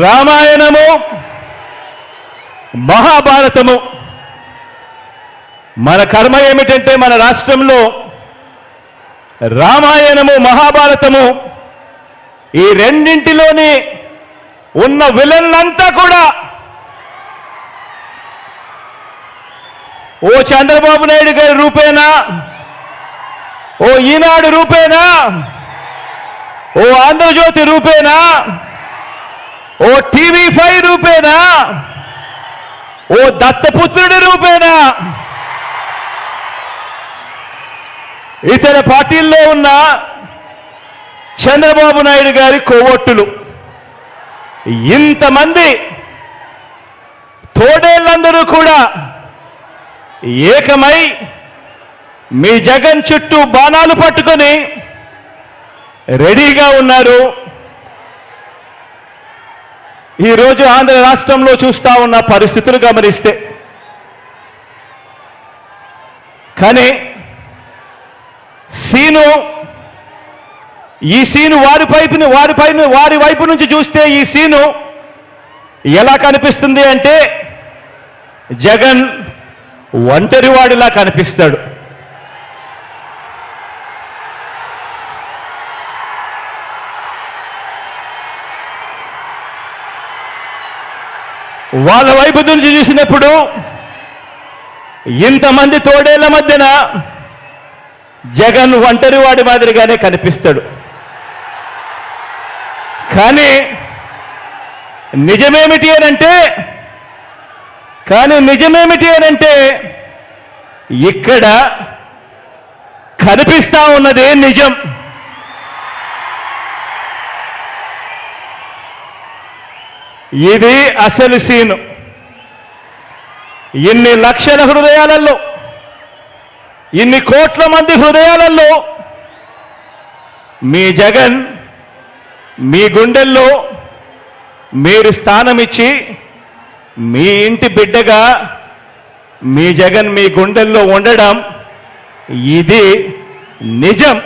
రామాయణము మహాభారతము మన కర్మ ఏమిటంటే మన రాష్ట్రంలో రామాయణము మహాభారతము ఈ రెండింటిలోని ఉన్న విలన్లంతా కూడా ఓ చంద్రబాబు నాయుడు గారి రూపేనా, ఓ ఈనాడు రూపేనా, ఓ ఆంధ్రజ్యోతి రూపేనా, ఓ TV5 రూపేనా, ఓ దత్తపుత్రుడి రూపేనా, ఇతర పార్టీల్లో ఉన్న చంద్రబాబు నాయుడు గారి కోవొట్టులు, ఇంతమంది తోడేళ్ళందరూ కూడా ఏకమై మీ జగన్ చుట్టూ బాణాలు పట్టుకొని రెడీగా ఉన్నారు. ఈరోజు ఆంధ్ర రాష్ట్రంలో చూస్తా ఉన్న పరిస్థితులు గమనిస్తే, కానీ ఈ సీను వారి వైపు నుంచి చూస్తే ఈ సీను ఎలా కనిపిస్తుంది అంటే జగన్ ఒంటరివాడిలా కనిపిస్తాడు. వాళ్ళ వైపు నుంచి చూసినప్పుడు ఇంతమంది తోడేళ్ల మధ్యన జగన్ ఒంటరివాడి మాదిరిగానే కనిపిస్తాడు. కానీ నిజమేమిటి అనంటే ఇక్కడ కనిపిస్తా ఉన్నదే నిజం. ఇది అసలు సీను. ఇన్ని లక్షల హృదయాలలో, ఇన్ని కోట్ల మంది హృదయాలలో మీ జగన్ మీ గుండెల్లో మీరు స్థానమిచ్చి మీ ఇంటి బిడ్డగా మీ జగన్ మీ గుండెల్లో ఉండడం ఇది నిజం.